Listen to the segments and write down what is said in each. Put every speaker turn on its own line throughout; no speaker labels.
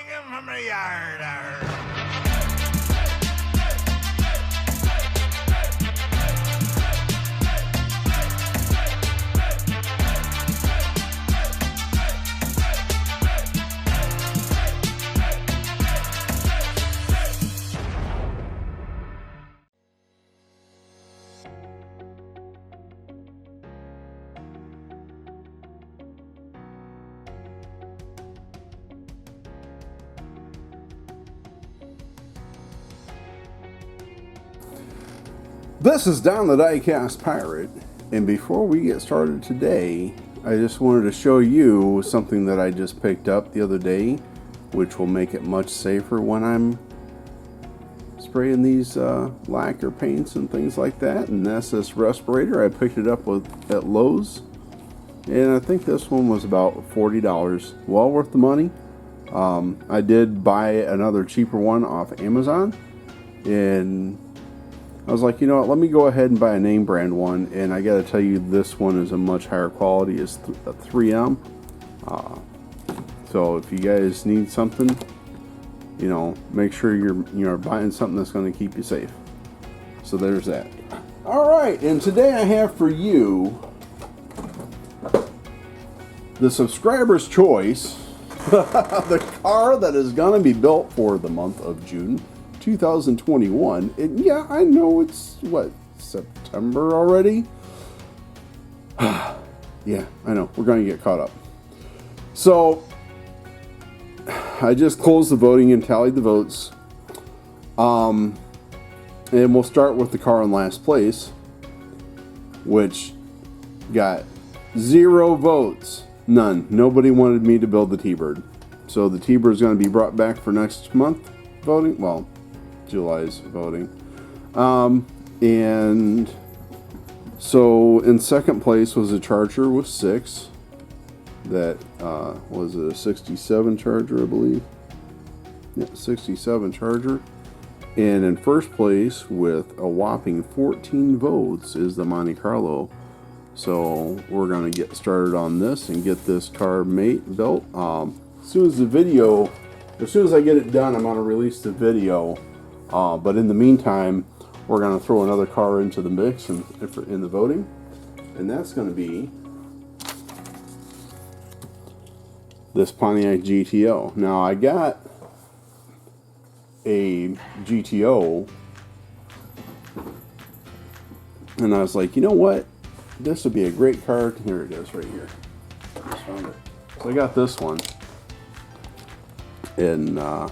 him from the yard.
This is Don the Diecast Pirate, and before we get started today, I just wanted to show you something that I just picked up the other day, which will make it much safer when I'm spraying these lacquer paints and things like that. And that's this respirator. I picked it up at Lowe's, and I think this one was about $40. Well worth the money. I did buy another cheaper one off Amazon, and I was like, you know what, let me go ahead and buy a name brand one, and I gotta tell you, this one is a much higher quality. It's a 3M. So if you guys need something, you know, make sure you're buying something that's going to keep you safe. So there's that. All right, and today I have for you the subscriber's choice, the car that is going to be built for the month of June 2021. And yeah, I know it's what, September already. Yeah, I know, we're going to get caught up. So I just closed the voting and tallied the votes, and we'll start with the car in last place, which got 0 votes. Nobody wanted me to build the T-Bird. So the T-Bird is going to be brought back for next month voting. Well, July's voting. And so in second place was a Charger with 6. That was a 67 Charger, I believe. Yeah, 67 Charger. And in first place with a whopping 14 votes is the Monte Carlo. So we're going to get started on this and get this car built. As soon as I get it done, I'm going to release the video. But in the meantime, we're going to throw another car into the mix in the voting. And that's going to be this Pontiac GTO. Now, I got a GTO, and I was like, you know what? This would be a great car. Here it is right here. I just found it. So I got this one. And I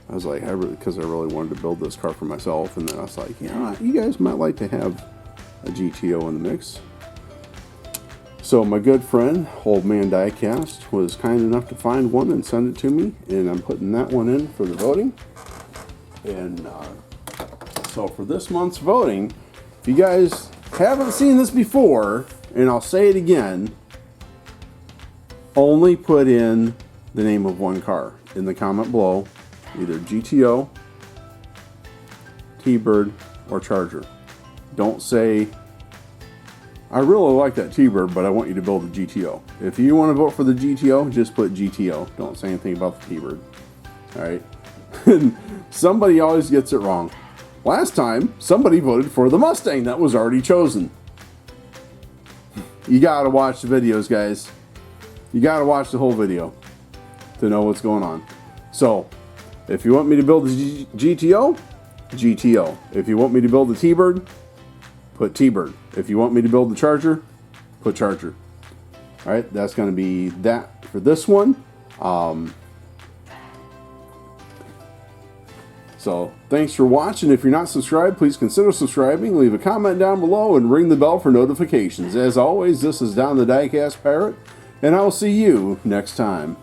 was like, because I really wanted to build this car for myself. And then I was like, you know, you guys might like to have a GTO in the mix. So my good friend, Old Man Diecast, was kind enough to find one and send it to me. And I'm putting that one in for the voting. And so for this month's voting, if you guys haven't seen this before, and I'll say it again, only put in the name of one car in the comment below, either GTO, T-Bird, or Charger. Don't say, I really like that T-Bird, but I want you to build a GTO. If you want to vote for the GTO, just put GTO. Don't say anything about the T-Bird. Alright? Somebody always gets it wrong. Last time, somebody voted for the Mustang that was already chosen. You gotta watch the videos, guys. You gotta watch the whole video to know what's going on. So, if you want me to build the GTO, GTO. If you want me to build the T-Bird, put T-Bird. If you want me to build the Charger, put Charger. Alright, that's going to be that for this one. So, thanks for watching. If you're not subscribed, please consider subscribing. Leave a comment down below and ring the bell for notifications. As always, this is Don the Diecast Pirate, and I will see you next time.